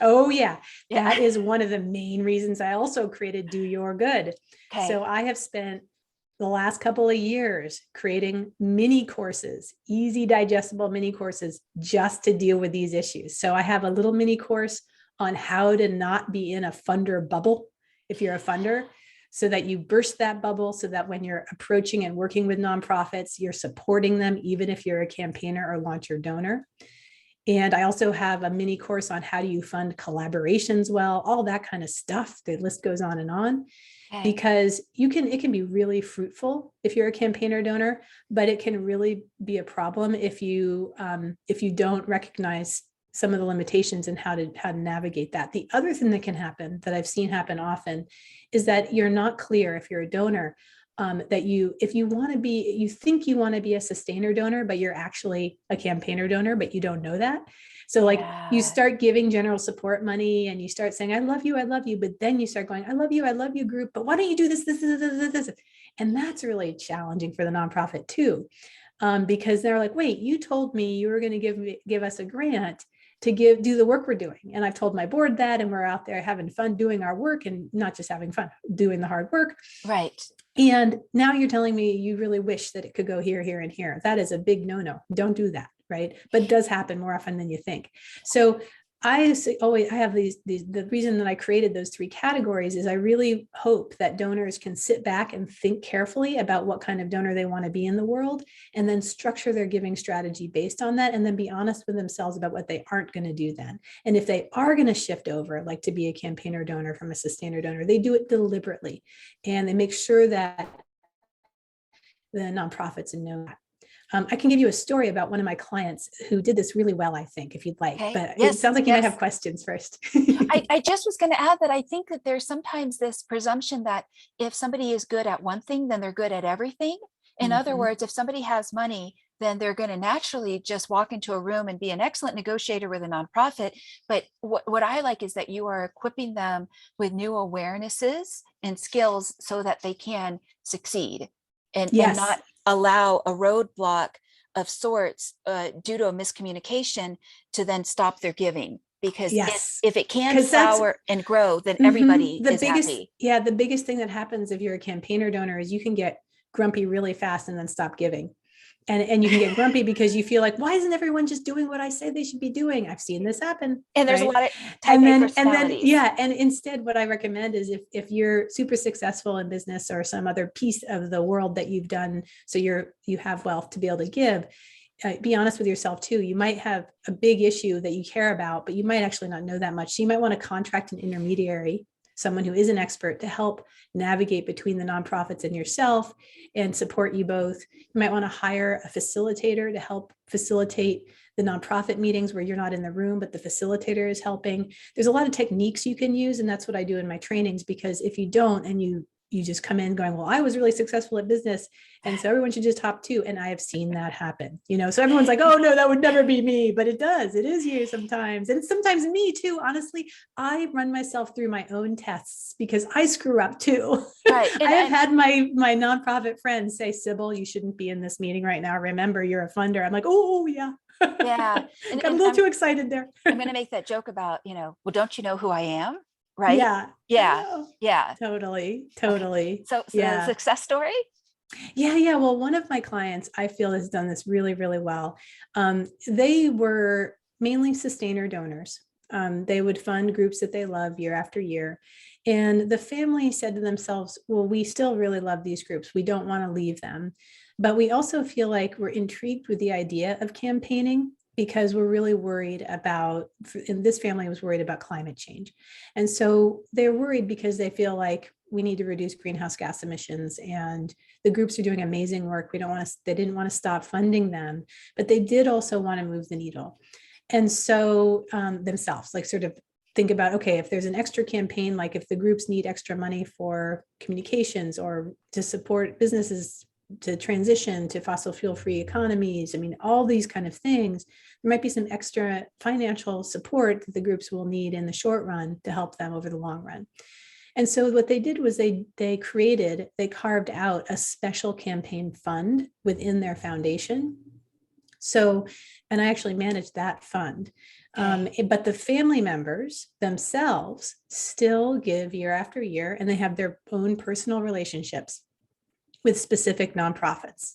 Oh yeah. That is one of the main reasons I also created Do Your Good. Okay. So I have spent the last couple of years creating mini courses, easy digestible mini courses, just to deal with these issues. So I have a little mini course on how to not be in a funder bubble if you're a funder, so that you burst that bubble, so that when you're approaching and working with nonprofits, you're supporting them, even if you're a campaigner or launcher donor. And I also have a mini course on how do you fund collaborations well, all that kind of stuff. The list goes on and on. Okay. Because it can be really fruitful if you're a campaigner donor, but it can really be a problem if you don't recognize some of the limitations and how to navigate that. The other thing that can happen, that I've seen happen often, is that you're not clear if you're a donor, that you think you want to be a sustainer donor, but you're actually a campaigner donor, but you don't know that. So you start giving general support money and you start saying, I love you. But then you start going, I love you group, but why don't you do this? And that's really challenging for the nonprofit too. Because they're like, wait, you told me you were going to give us a grant to do the work we're doing. And I've told my board that, and we're out there having fun doing our work, and not just having fun, doing the hard work. Right. And now you're telling me you really wish that it could go here, here, and here. That is a big no-no. Don't do that. right? But it does happen more often than you think. So I have the reason that I created those 3 categories is I really hope that donors can sit back and think carefully about what kind of donor they want to be in the world, and then structure their giving strategy based on that, and then be honest with themselves about what they aren't going to do then. And if they are going to shift over, like to be a campaigner donor from a sustainer donor, they do it deliberately, and they make sure that the nonprofits know that. I can give you a story about one of my clients who did this really well, I think, if you'd like, Okay. but it Yes. sounds like you might have Yes. questions first. I just was going to add that I think that there's sometimes this presumption that if somebody is good at one thing, then they're good at everything. In other Mhm. words, if somebody has money, then they're going to naturally just walk into a room and be an excellent negotiator with a nonprofit. But what I like is that you are equipping them with new awarenesses and skills so that they can succeed and Yes. not allow a roadblock of sorts due to a miscommunication to then stop their giving. Because Yes. if it can 'Cause that's flower and grow, then mhm, everybody the is biggest, happy. yeah, the biggest thing that happens if you're a campaigner donor is you can get grumpy really fast and then stop giving. And you can get grumpy because you feel like, why isn't everyone just doing what I say they should be doing? I've seen this happen. And there's a Right. lot of type And A then, personalities. yeah. And instead, what I recommend is if you're super successful in business or some other piece of the world that you've done, so you have wealth to be able to give, be honest with yourself too. You might have a big issue that you care about, but you might actually not know that much. So you might want to contract an intermediary, someone who is an expert, to help navigate between the nonprofits and yourself and support you both. You might want to hire a facilitator to help facilitate the nonprofit meetings where you're not in the room, but the facilitator is helping. There's a lot of techniques you can use, and that's what I do in my trainings, because if you don't, and you just come in going, well, I was really successful at business, and so everyone should just hop too. And I have seen that happen, so everyone's like, oh no, that would never be me, but it does. It is you sometimes. And it's sometimes me too. Honestly, I run myself through my own tests because I screw up too. Right. I have had my nonprofit friends say, Sybil, you shouldn't be in this meeting right now. Remember, you're a funder. I'm like, oh yeah. Yeah. And, Got a little too excited there. I'm going to make that joke about, well, don't you know who I am? Right. Yeah. Yeah. Yeah. Totally. Okay. So Yeah. success story. Yeah. Well, one of my clients I feel has done this really, really well. They were mainly sustainer donors. They would fund groups that they love year after year. And the family said to themselves, well, we still really love these groups. We don't want to leave them. But we also feel like we're intrigued with the idea of campaigning because we're really worried about, and this family was worried about climate change. And so they're worried because they feel like we need to reduce greenhouse gas emissions, and the groups are doing amazing work. They didn't want to stop funding them, but they did also want to move the needle. And so themselves, like, sort of think about, okay, if there's an extra campaign, like if the groups need extra money for communications or to support businesses to transition to fossil fuel free economies, I mean, all these kind of things, there might be some extra financial support that the groups will need in the short run to help them over the long run. And so what they did was they carved out a special campaign fund within their foundation. So, and I actually managed that fund. But the family members themselves still give year after year, and they have their own personal relationships with specific nonprofits.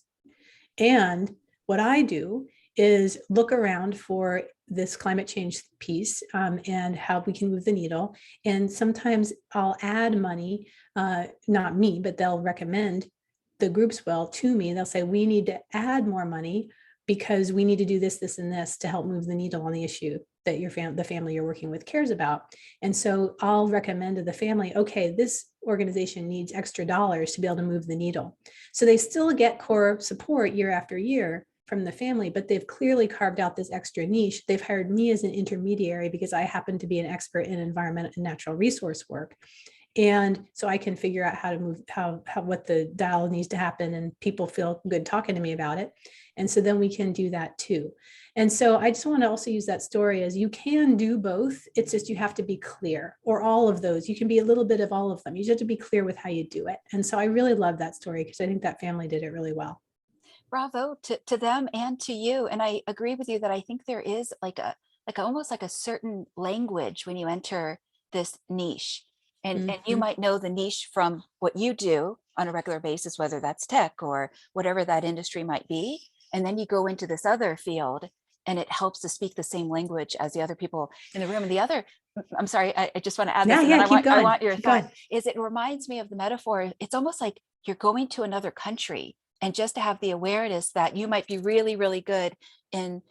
And what I do is look around for this climate change piece and how we can move the needle. And sometimes I'll add money, not me, but they'll recommend, the groups will, to me. They'll say, we need to add more money because we need to do this, this, and this to help move the needle on the issue that the family you're working with cares about. And so I'll recommend to the family, okay, this organization needs extra dollars to be able to move the needle. So they still get core support year after year from the family, but they've clearly carved out this extra niche. They've hired me as an intermediary because I happen to be an expert in environmental and natural resource work. And so I can figure out how to move, what the dial needs to happen, and people feel good talking to me about it. And so then we can do that too. And so I just want to also use that story as you can do both. It's just, you have to be clear, or all of those. You can be a little bit of all of them. You just have to be clear with how you do it. And so I really love that story because I think that family did it really well. Bravo to them and to you. And I agree with you that I think there is almost like a certain language when you enter this niche. And you might know the niche from what you do on a regular basis, whether that's tech or whatever that industry might be. And then you go into this other field and it helps to speak the same language as the other people in the room. And the other, I'm sorry, I just want to add this, and then Yeah, keep I going. want your Keep thought, going. is it reminds me of the metaphor. It's almost like you're going to another country, and just to have the awareness that you might be really, really good in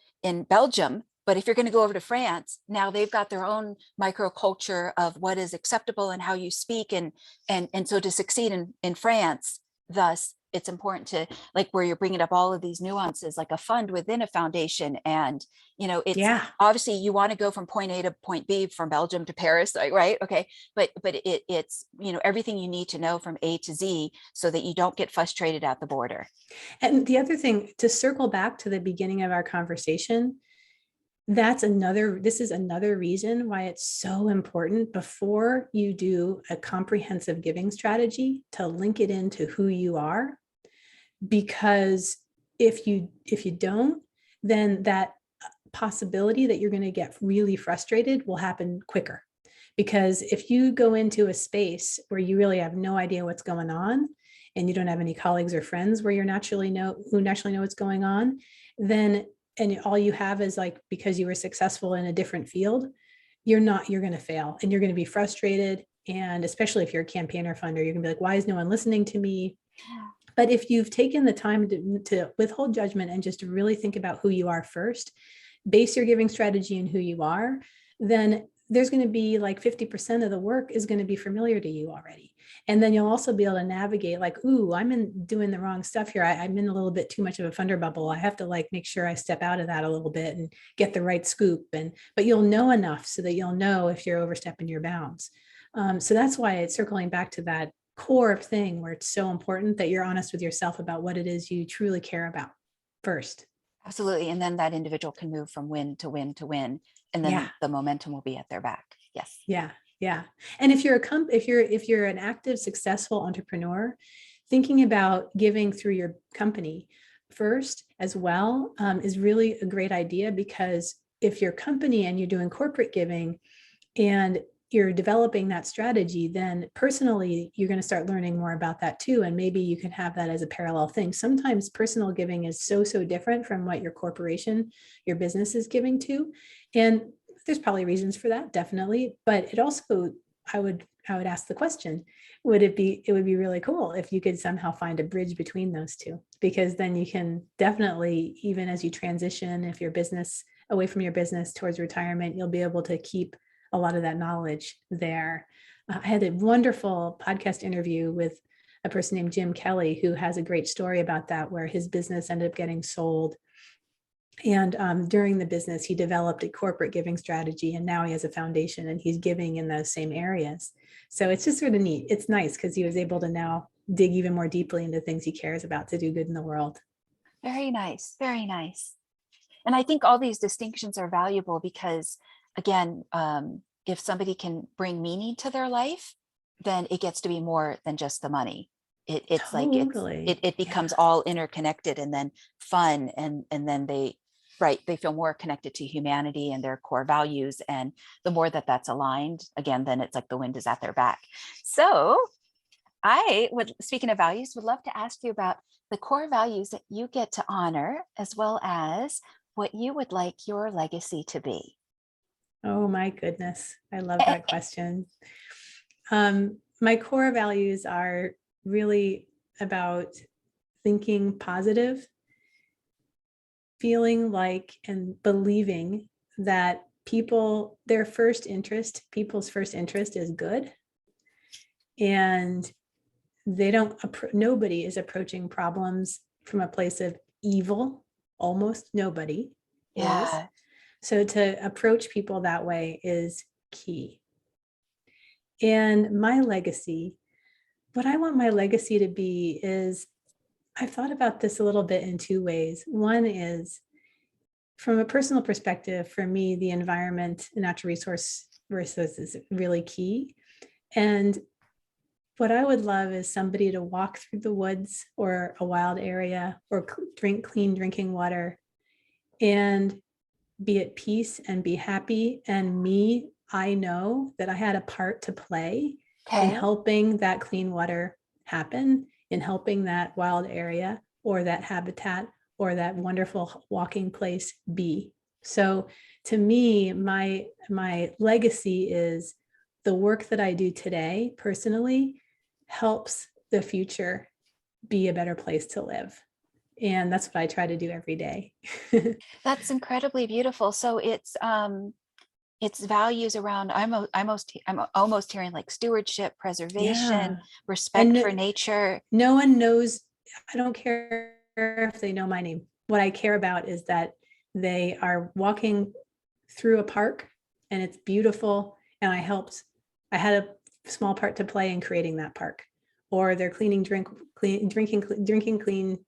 Belgium, but if you're going to go over to France, now they've got their own microculture of what is acceptable and how you speak, and so to succeed in France, thus it's important to, like, where you're bringing up all of these nuances, like a fund within a foundation. And it's Yeah. obviously you want to go from point A to point B, from Belgium to Paris, like, right? Okay, but it's everything you need to know from A to Z, so that you don't get frustrated at the border. And the other thing, to circle back to the beginning of our conversation, this is another reason why it's so important before you do a comprehensive giving strategy to link it into who you are. Because if you don't, then that possibility that you're going to get really frustrated will happen quicker. Because if you go into a space where you really have no idea what's going on, and you don't have any colleagues or friends where who naturally know what's going on, then, and all you have is, like, because you were successful in a different field, you're going to fail, and you're going to be frustrated. And especially if you're a campaigner funder, you're gonna be like, why is no one listening to me? But if you've taken the time to withhold judgment and just really think about who you are first, base your giving strategy in who you are, then there's going to be like 50% of the work is going to be familiar to you already. And then you'll also be able to navigate, like, ooh, doing the wrong stuff here. I'm in a little bit too much of a funder bubble. I have to, like, make sure I step out of that a little bit and get the right scoop. But you'll know enough so that you'll know if you're overstepping your bounds. So that's why it's circling back to that core thing where it's so important that you're honest with yourself about what it is you truly care about first. Absolutely. And then that individual can move from win to win to win, and then the momentum will be at their back. Yes. Yeah. And if you're an active, successful entrepreneur, thinking about giving through your company first as well is really a great idea. Because if your company and you're doing corporate giving and you're developing that strategy, then personally, you're going to start learning more about that too. And maybe you can have that as a parallel thing. Sometimes personal giving is so different from what your corporation, your business is giving to. And there's probably reasons for that, definitely. But it also, I would ask the question, it would be really cool if you could somehow find a bridge between those two, because then you can definitely, even as you transition, if your business away from your business towards retirement, you'll be able to keep a lot of that knowledge there. I had a wonderful podcast interview with a person named Jim Kelly, who has a great story about that, where his business ended up getting sold. And during the business, he developed a corporate giving strategy, and now he has a foundation and he's giving in those same areas. So it's just sort of neat. It's nice because he was able to now dig even more deeply into things he cares about to do good in the world. Very nice. Very nice. And I think all these distinctions are valuable because, again, if somebody can bring meaning to their life, then it gets to be more than just the money. It's Totally. like it becomes all interconnected, and then fun, and then they feel more connected to humanity and their core values. And the more that that's aligned, again, then it's like the wind is at their back. So I would, speaking of values, would love to ask you about the core values that you get to honor, as well as what you would like your legacy to be. Oh my goodness. I love that question. My core values are really about thinking positive, feeling like and believing that people's first interest is good. And nobody is approaching problems from a place of evil. Almost nobody is. So to approach people that way is key. And my legacy, what I want my legacy to be is, I've thought about this a little bit in two ways. One is, from a personal perspective, for me, the environment and natural resources is really key. And what I would love is somebody to walk through the woods or a wild area or drink clean drinking water and be at peace and be happy. And I know that I had a part to play in helping that clean water happen, in helping that wild area or that habitat or that wonderful walking place be So to me, my legacy is the work that I do today personally helps the future be a better place to live. And that's what I try to do every day. That's incredibly beautiful. So it's values around, I'm almost hearing like stewardship, preservation, Yeah. respect for And nature. no one knows, I don't care if they know my name. What I care about is that they are walking through a park and it's beautiful. And I had a small part to play in creating that park. Or they're drinking clean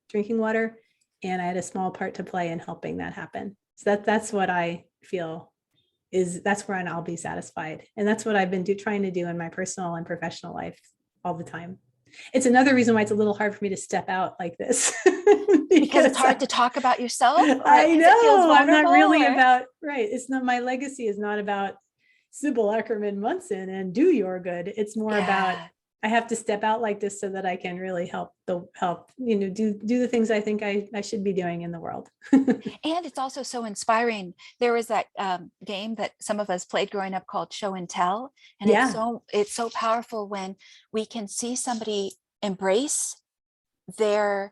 drinking water. And I had a small part to play in helping that happen. So that's what I feel that's where I'll be satisfied. And that's what I've been trying to do in my personal and professional life all the time. It's another reason why it's a little hard for me to step out like this. Because it's hard to talk about yourself, or I because it feels know I'm not vulnerable, really or about, right. It's not, my legacy is not about Sybil Ackerman-Munson and do your good. It's more about, yeah. I have to step out like this so that I can really help, do the things I think I should be doing in the world. And it's also so inspiring. There was that game that some of us played growing up called Show and Tell, and Yeah, it's so powerful when we can see somebody embrace they're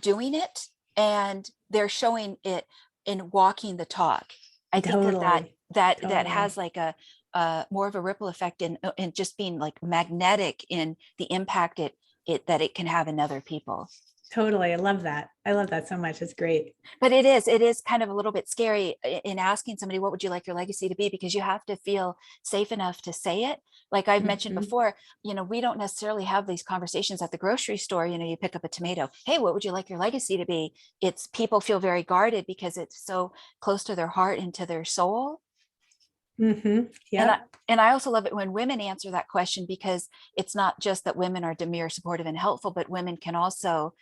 doing it, and they're showing it in walking the talk. I think totally. that has like a more of a ripple effect in just being like magnetic in the impact that it can have in other people. Totally. I love that. I love that so much. It's great. But it is kind of a little bit scary in asking somebody, what would you like your legacy to be? Because you have to feel safe enough to say it. Like I've mentioned Mhm. before, we don't necessarily have these conversations at the grocery store. You pick up a tomato. Hey, what would you like your legacy to be? It's people feel very guarded because it's so close to their heart and to their soul. And I, Yep. and I also love it when women answer that question, because it's not just that women are demure, supportive, and helpful, but women can also,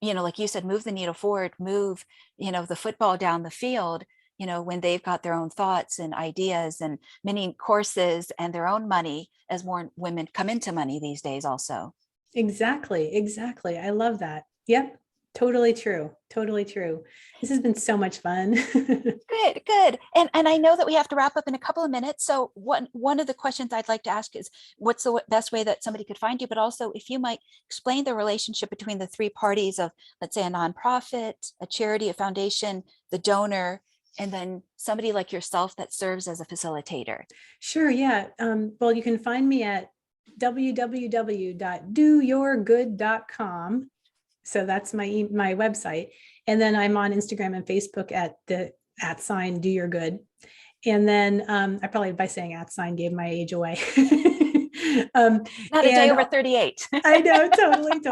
like you said, move the needle forward, move, the football down the field, when they've got their own thoughts and ideas and many courses and their own money, as more women come into money these days also. Exactly. Exactly. I love that. Yep. Totally true. Totally true. This has been so much fun. Good, good. And I know that we have to wrap up in a couple of minutes. So one of the questions I'd like to ask is, what's the best way that somebody could find you? But also, if you might explain the relationship between the three parties of, let's say, a nonprofit, a charity, a foundation, the donor, and then somebody like yourself that serves as a facilitator. Sure. Yeah. Well, you can find me at www.doyourgood.com. So that's my website. And then I'm on Instagram and Facebook at @ do your good. And then I probably, by saying @ gave my age away. Not a day And over 38. I know, totally.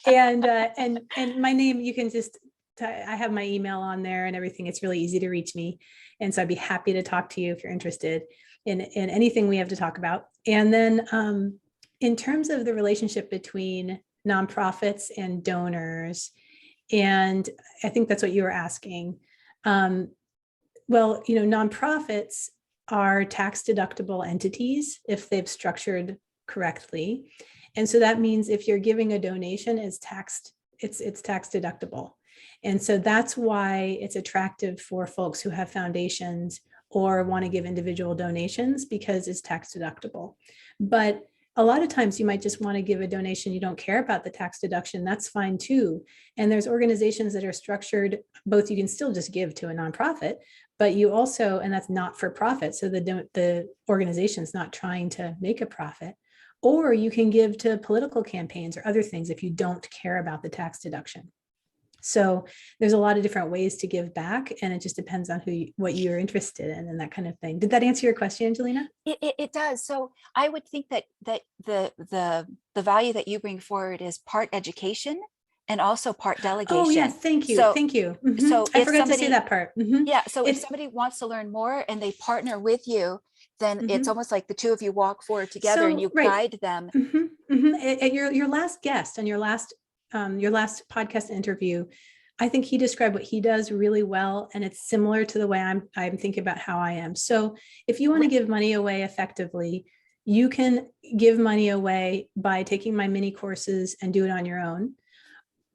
And my name, you can just, I have my email on there and everything. It's really easy to reach me. And so I'd be happy to talk to you if you're interested in anything we have to talk about. And then in terms of the relationship between nonprofits and donors, and I think that's what you were asking. Well, nonprofits are tax deductible entities if they've structured correctly. And so that means if you're giving a donation, it's tax deductible. And so that's why it's attractive for folks who have foundations or want to give individual donations, because it's tax deductible. But a lot of times you might just want to give a donation. You don't care about the tax deduction. That's fine too. And there's organizations that are structured both. You can still just give to a nonprofit, but you also, and that's not for profit. So the organization's not trying to make a profit. Or you can give to political campaigns or other things if you don't care about the tax deduction. So there's a lot of different ways to give back, and it just depends on what you're interested in and that kind of thing. Did that answer your question, Angelina? It does. So I would think that the value that you bring forward is part education and also part Oh yeah, delegation. thank you. So Thank you. so I if forgot to say somebody that part. yeah, so if It's somebody wants to learn more and they partner with you, then it's mhm. almost like the two of you walk forward together and So you right. guide them. At your last guest on your last podcast interview, I think he described what he does really well, and it's similar to the way I'm thinking about how I am. So if you want to give money away effectively, you can give money away by taking my mini courses and do it on your own,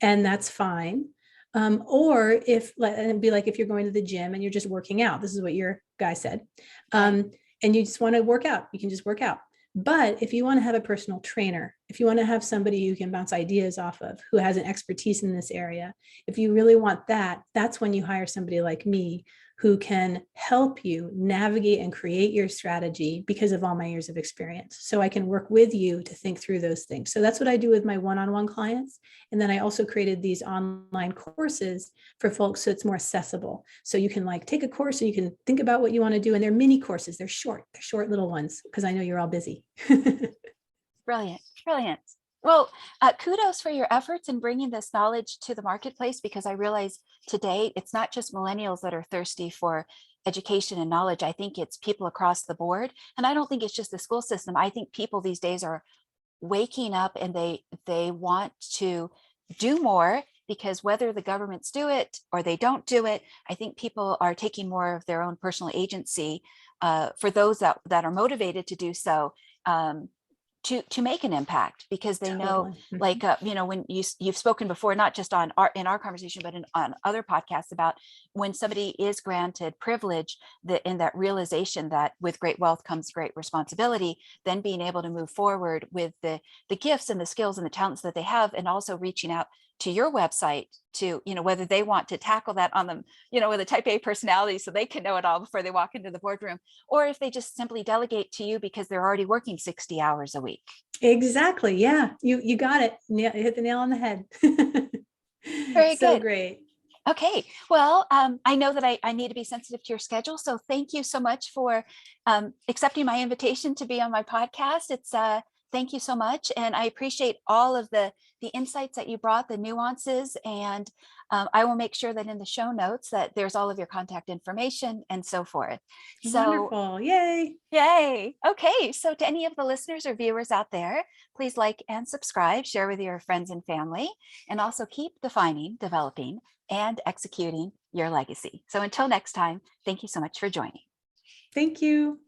and that's fine. Or if, it'd be like if you're going to the gym and you're just working out, this is what your guy said, and you just want to work out, you can just work out. But if you want to have a personal trainer, if you want to have somebody you can bounce ideas off of, who has an expertise in this area, if you really want that, that's when you hire somebody like me who can help you navigate and create your strategy because of all my years of experience. So I can work with you to think through those things. So that's what I do with my one-on-one clients. And then I also created these online courses for folks so it's more accessible. So you can like take a course and you can think about what you want to do. And they're mini courses. They're short little ones, because I know you're all busy. Brilliant, brilliant. Well, kudos for your efforts in bringing this knowledge to the marketplace, because I realize today it's not just millennials that are thirsty for education and knowledge. I think it's people across the board. And I don't think it's just the school system. I think people these days are waking up and they want to do more, because whether the governments do it or they don't do it, I think people are taking more of their own personal agency, for those that are motivated to do so, to make an impact, because they know, like, when you've spoken before, not just on in our conversation, but on other podcasts, about when somebody is granted privilege, that in that realization that with great wealth comes great responsibility, then being able to move forward with the gifts and the skills and the talents that they have, and also reaching out to your website to, whether they want to tackle that on them, with a type A personality, so they can know it all before they walk into the boardroom, or if they just simply delegate to you because they're already working 60 hours a week. Exactly. Yeah. You got it. You hit the nail on the head. Very So good. great. Okay. Well, I know that I need to be sensitive to your schedule. So thank you so much for accepting my invitation to be on my podcast. Thank you so much. And I appreciate all of the insights that you brought, the nuances, and I will make sure that in the show notes that there's all of your contact information and so forth. So wonderful. Yay. yay. Okay. So to any of the listeners or viewers out there, please like and subscribe, share with your friends and family, and also keep defining, developing, and executing your legacy. So until next time, thank you so much for joining. Thank you.